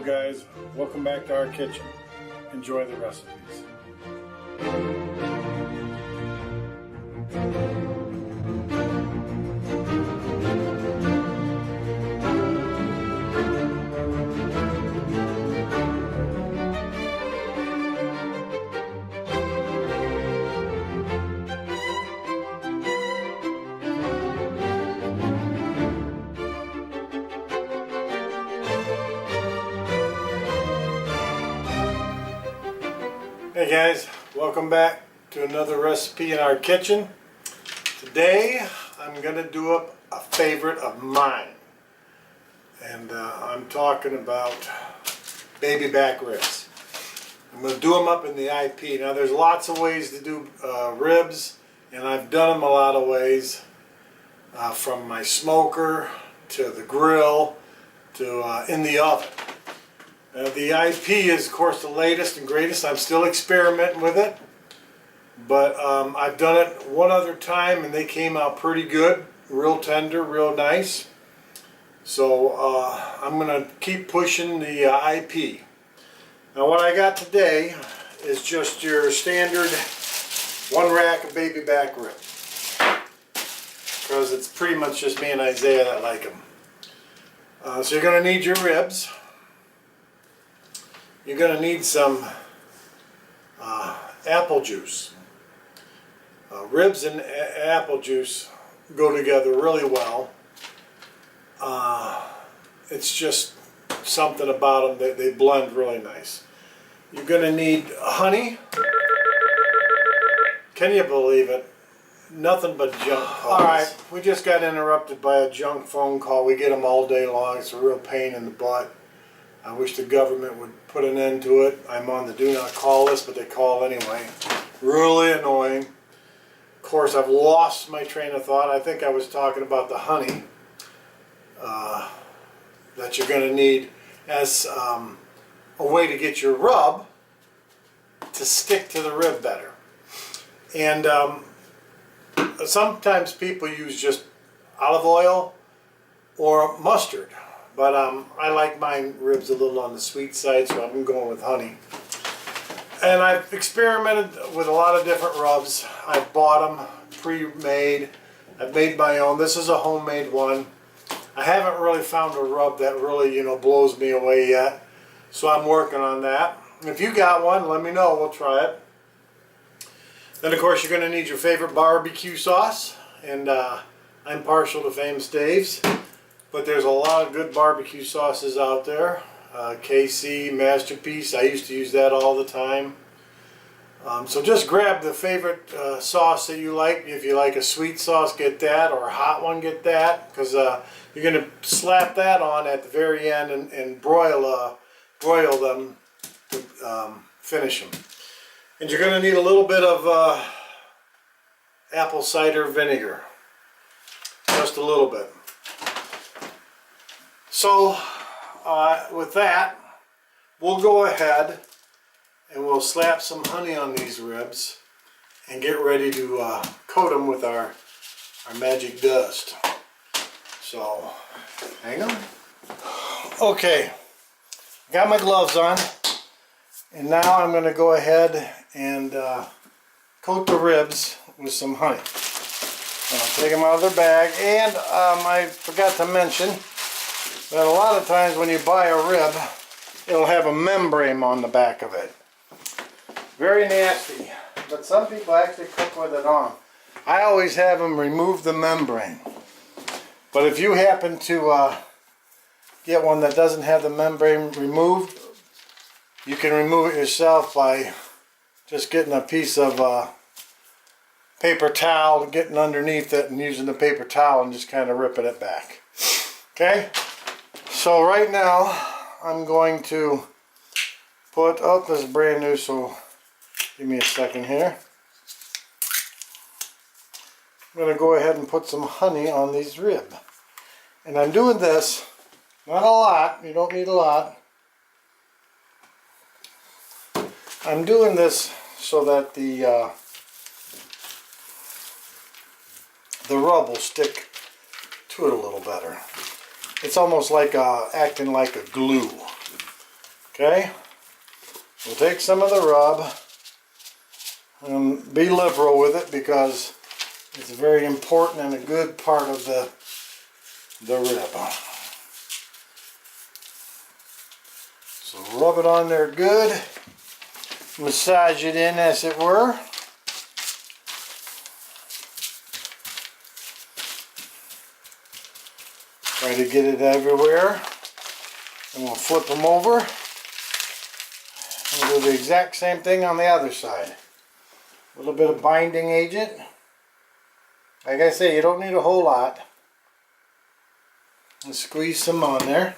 guys, welcome back to our kitchen. Enjoy the recipes. Hey guys, welcome back to another recipe in our kitchen. Today I'm going to do up a favorite of mine, and I'm talking about baby back ribs. I'm going to do them up in the IP. Now there's lots of ways to do ribs, and I've done them a lot of ways, from my smoker to the grill to in the oven. The IP is, of course, the latest and greatest. I'm still experimenting with it, but I've done it one other time and they came out pretty good, real tender, real nice. So I'm going to keep pushing the IP. Now what I got today is just your standard one rack of baby back ribs, because it's pretty much just me and Isaiah that like them. So you're going to need your ribs. You're going to need some apple juice. Ribs and apple juice go together really well. It's just something about them, they blend really nice. You're going to need honey. Can you believe it? Nothing but junk calls. Alright, we just got interrupted by a junk phone call. We get them all day long. It's a real pain in the butt. I wish the government would put an end to it. I'm on the do not call list, but they call anyway. Really annoying. Of course, I've lost my train of thought. I think I was talking about the honey that you're going to need as a way to get your rub to stick to the rib better. And sometimes people use just olive oil or mustard. But I like mine ribs a little on the sweet side, so I'm going with honey. And I've experimented with a lot of different rubs. I've bought them pre-made. I've made my own. This is a homemade one. I haven't really found a rub that really, blows me away yet. So I'm working on that. If you got one, let me know. We'll try it. Then, of course, you're going to need your favorite barbecue sauce. And I'm partial to Famous Dave's. But there's a lot of good barbecue sauces out there. KC, Masterpiece, I used to use that all the time. So just grab the favorite sauce that you like. If you like a sweet sauce, get that, or a hot one, get that. Because you're going to slap that on at the very end and broil them to finish them. And you're going to need a little bit of apple cider vinegar. Just a little bit. So with that, we'll go ahead and we'll slap some honey on these ribs and get ready to coat them with our magic dust. So hang on. Okay, got my gloves on, and now I'm going to go ahead and coat the ribs with some honey. I'll take them out of their bag, and I forgot to mention that a lot of times when you buy a rib, it'll have a membrane on the back of it. Very nasty, but some people actually cook with it on. I always have them remove the membrane. But if you happen to get one that doesn't have the membrane removed, you can remove it yourself by just getting a piece of paper towel, getting underneath it and using the paper towel and just kind of ripping it back. Okay? So right now, I'm going to put, this is brand new, so give me a second here. I'm going to go ahead and put some honey on these ribs. And I'm doing this, not a lot, you don't need a lot. I'm doing this so that the rub will stick to it a little better. It's almost like acting like a glue. Okay, we'll take some of the rub and be liberal with it because it's a very important and a good part of the rib. So rub it on there good, massage it in as it were. Try to get it everywhere. And we'll flip them over. And we'll do the exact same thing on the other side. A little bit of binding agent. Like I say, you don't need a whole lot. And squeeze some on there.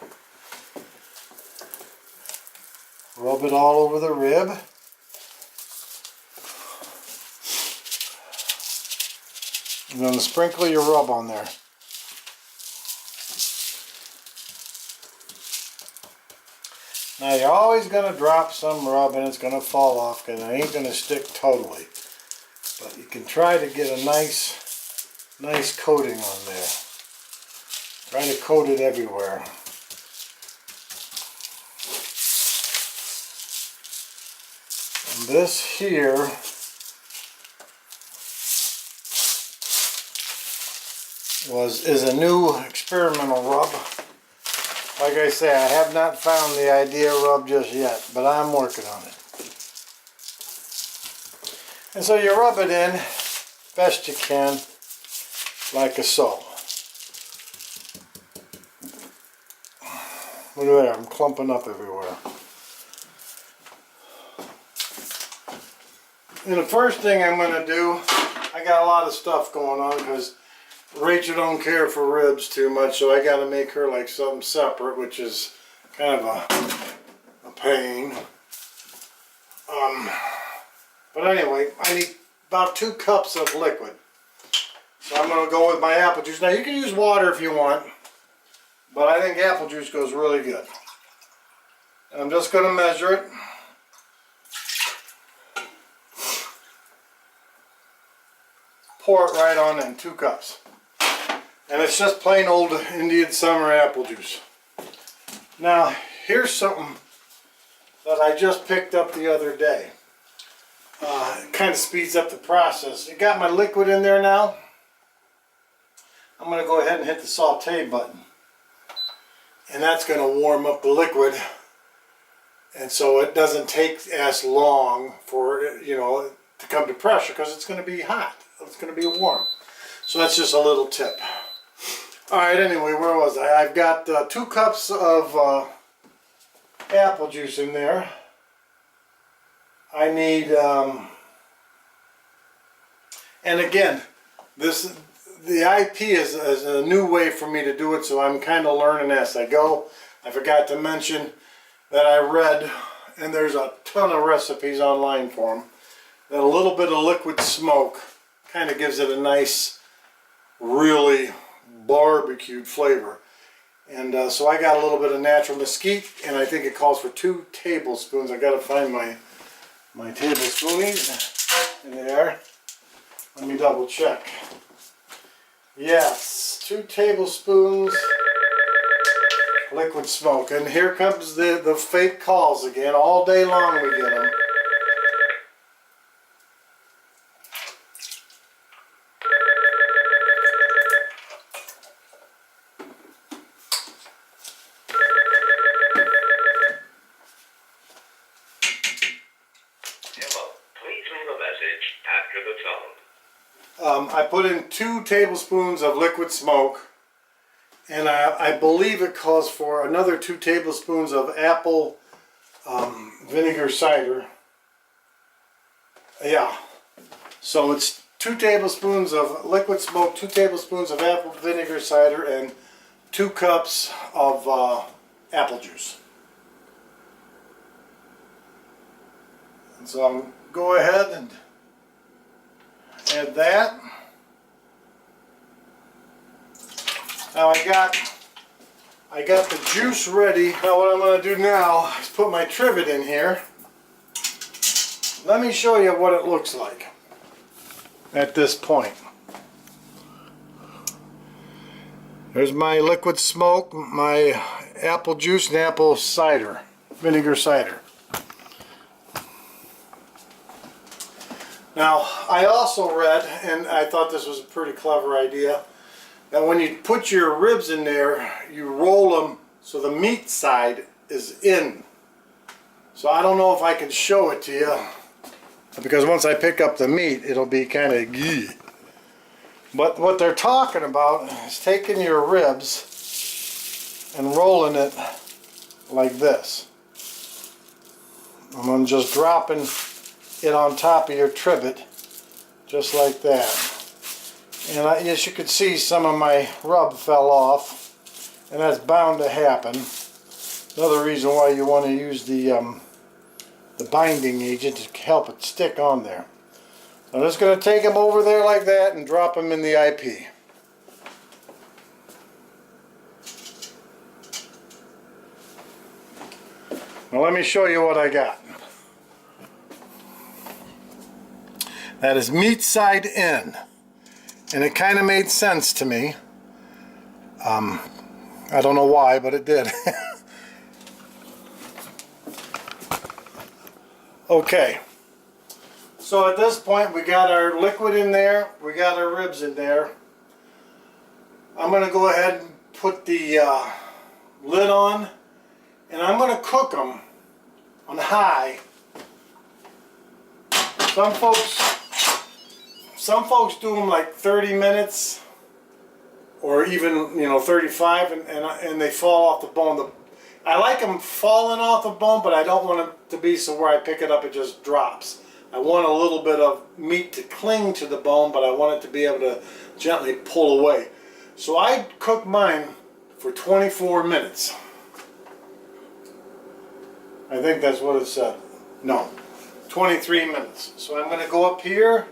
Rub it all over the rib. And then sprinkle your rub on there. Now you're always going to drop some rub and it's going to fall off because it ain't going to stick totally. But you can try to get a nice coating on there. Try to coat it everywhere. And this here is a new experimental rub. Like I say, I have not found the ideal rub just yet, but I'm working on it. And so you rub it in best you can, like so. Look at that, I'm clumping up everywhere. And the first thing I'm going to do, I got a lot of stuff going on because Rachel don't care for ribs too much, so I got to make her like something separate, which is kind of a pain. But anyway, I need about 2 cups of liquid. So I'm going to go with my apple juice. Now you can use water if you want, but I think apple juice goes really good. And I'm just going to measure it. Pour it right on in, 2 cups. And it's just plain old Indian summer apple juice. Now, here's something that I just picked up the other day. It kind of speeds up the process. You got my liquid in there now. I'm going to go ahead and hit the saute button. And that's going to warm up the liquid. And so it doesn't take as long for it, to come to pressure because it's going to be hot. It's going to be warm. So that's just a little tip. Alright, anyway, where was I? I've got 2 cups of apple juice in there. I need, and again, the IP is a new way for me to do it, so I'm kind of learning as I go. I forgot to mention that I read, and there's a ton of recipes online for them, that a little bit of liquid smoke kind of gives it a nice, really barbecued flavor. And so I got a little bit of natural mesquite, and I think it calls for 2 tablespoons. I got to find my tablespoonies in there. Let me double check. Yes, 2 tablespoons liquid smoke. And here comes the fake calls again. All day long we get them. I put in 2 tablespoons of liquid smoke, and I believe it calls for another 2 tablespoons of apple vinegar cider. Yeah, so it's 2 tablespoons of liquid smoke, 2 tablespoons of apple vinegar cider, and 2 cups of apple juice. And so I'll go ahead and add that. Now I got the juice ready. Now what I'm going to do now is put my trivet in here. Let me show you what it looks like at this point. There's my liquid smoke, my apple juice and apple cider. vinegar cider. Now, I also read, and I thought this was a pretty clever idea, that when you put your ribs in there, you roll them so the meat side is in. So I don't know if I can show it to you, because once I pick up the meat, it'll be kind of gee. But what they're talking about is taking your ribs and rolling it like this. And then just dropping it on top of your trivet, just like that. And as you can see, some of my rub fell off, and that's bound to happen. Another reason why you want to use the binding agent to help it stick on there. I'm just going to take them over there like that and drop them in the IP. Now let me show you what I got. That is meat side in, and it kind of made sense to me. I don't know why, but it did. Okay, so at this point we got our liquid in there, we got our ribs in there. I'm going to go ahead and put the lid on, and I'm going to cook them on high. Some folks do them like 30 minutes or even 35, and they fall off the bone. I like them falling off the bone, but I don't want it to be so where I pick it up it just drops. I want a little bit of meat to cling to the bone, but I want it to be able to gently pull away. So I cook mine for 24 minutes. I think that's what it said. No, 23 minutes. So I'm going to go up here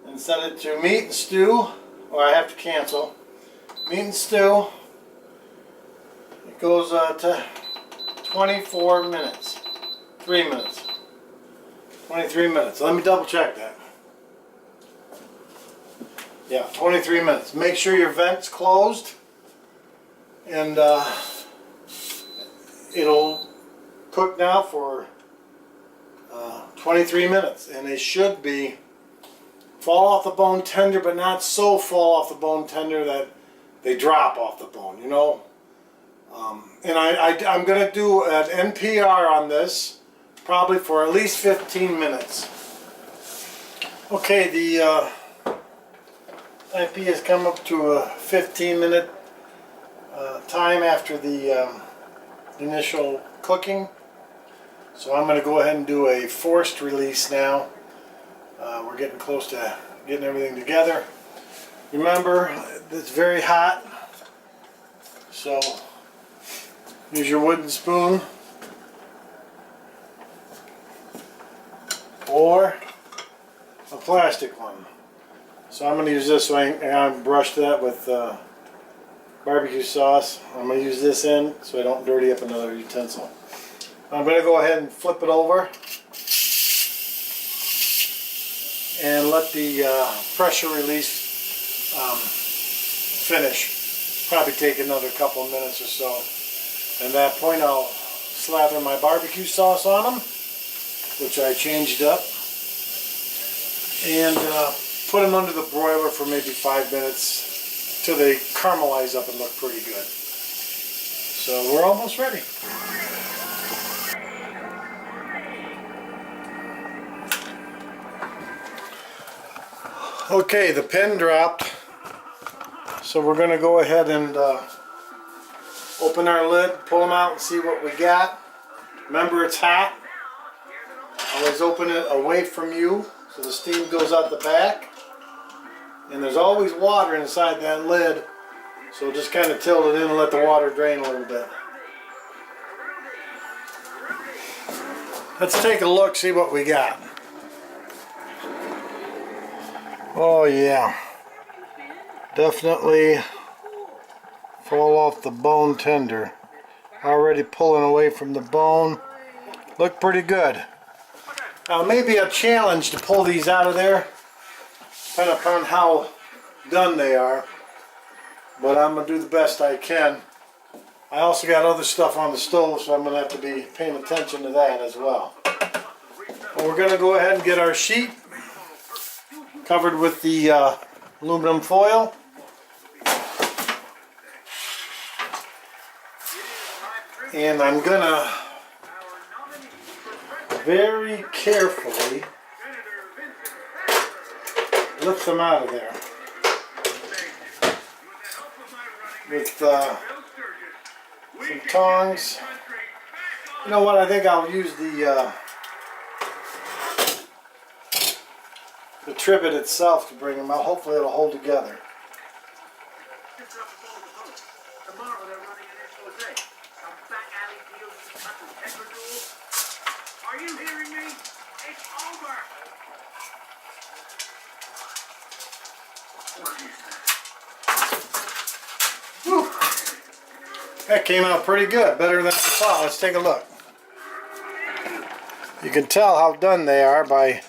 and set it to meat and stew, or I have to cancel. Meat and stew. It goes to 24 minutes. 3 minutes. 23 minutes. Let me double check that. Yeah, 23 minutes. Make sure your vent's closed, and it'll cook now for 23 minutes, and it should be fall off the bone tender, but not so fall off the bone tender that they drop off the bone, and I'm going to do an NPR on this, probably for at least 15 minutes. Okay, the IP has come up to a 15-minute time after the initial cooking. So I'm going to go ahead and do a forced release now. We're getting close to getting everything together. Remember, it's very hot, so use your wooden spoon or a plastic one. So I'm going to use this so I brush that with barbecue sauce. I'm going to use this in so I don't dirty up another utensil. I'm going to go ahead and flip it over and let the pressure release finish. Probably take another couple of minutes or so. At that point I'll slather my barbecue sauce on them, which I changed up, and put them under the broiler for maybe 5 minutes till they caramelize up and look pretty good. So we're almost ready. Okay, the pin dropped, so we're going to go ahead and open our lid, pull them out and see what we got. Remember, it's hot. Always open it away from you so the steam goes out the back. And there's always water inside that lid, so just kind of tilt it in and let the water drain a little bit. Let's take a look, see what we got. Oh yeah, definitely fall off the bone tender. Already pulling away from the bone. Look pretty good. Now maybe a challenge to pull these out of there, depending upon how done they are. But I'm going to do the best I can. I also got other stuff on the stove, so I'm going to have to be paying attention to that as well. Well, we're going to go ahead and get our sheet covered with the aluminum foil. And I'm going to very carefully lift them out of there with some tongs. You know what, I think I'll use the trivet itself to bring them out. Hopefully it'll hold together. Are you hearing me? It's over! What is that? Whew. That came out pretty good, better than I thought. Let's take a look. You can tell how done they are by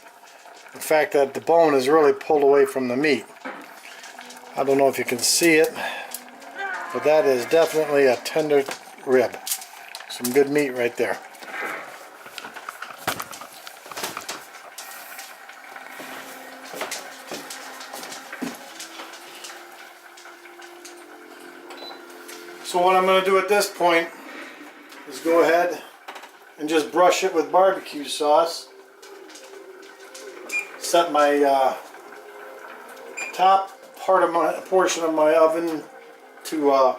the fact that the bone is really pulled away from the meat. I don't know if you can see it, but that is definitely a tender rib. Some good meat right there. So what I'm going to do at this point is go ahead and just brush it with barbecue sauce. Set my top portion of my oven to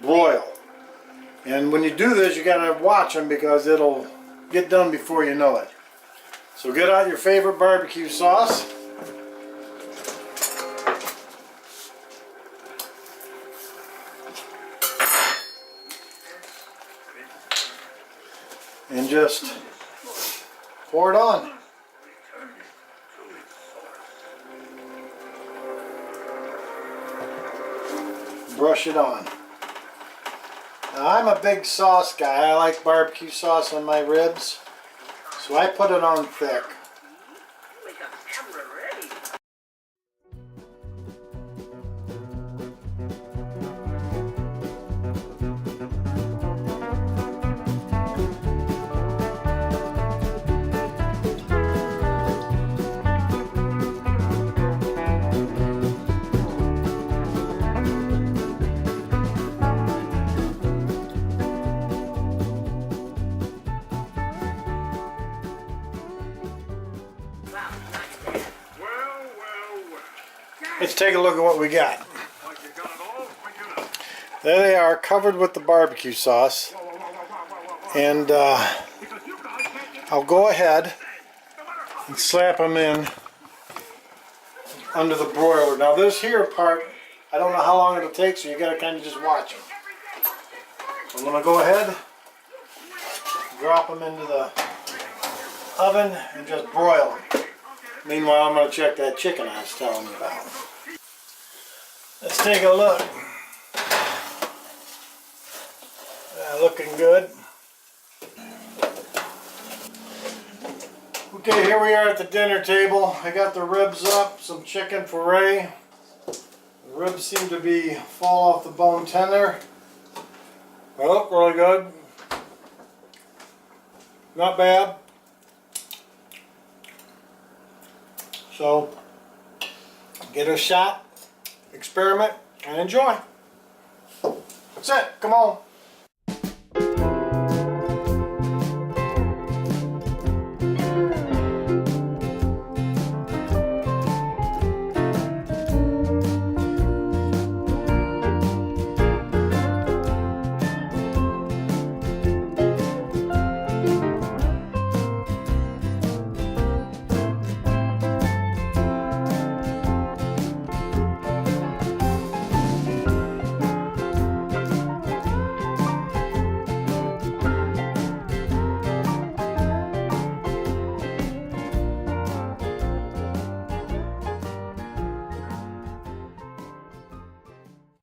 broil. And when you do this, you got to watch them because it'll get done before you know it. So get out your favorite barbecue sauce. And just pour it on. Brush it on. Now I'm a big sauce guy. I like barbecue sauce on my ribs, so I put it on thick. Let's take a look at what we got. There they are, covered with the barbecue sauce. And I'll go ahead and slap them in under the broiler. Now this here part, I don't know how long it'll take, so you gotta kind of just watch them. So I'm gonna go ahead, drop them into the oven and just broil them. Meanwhile, I'm gonna check that chicken I was telling you about. Let's take a look. Looking good. Okay, here we are at the dinner table. I got the ribs up, some chicken fillet. The ribs seem to be fall off the bone tender. They look really good. Not bad. So, get a shot, experiment, and enjoy. That's it. Come on.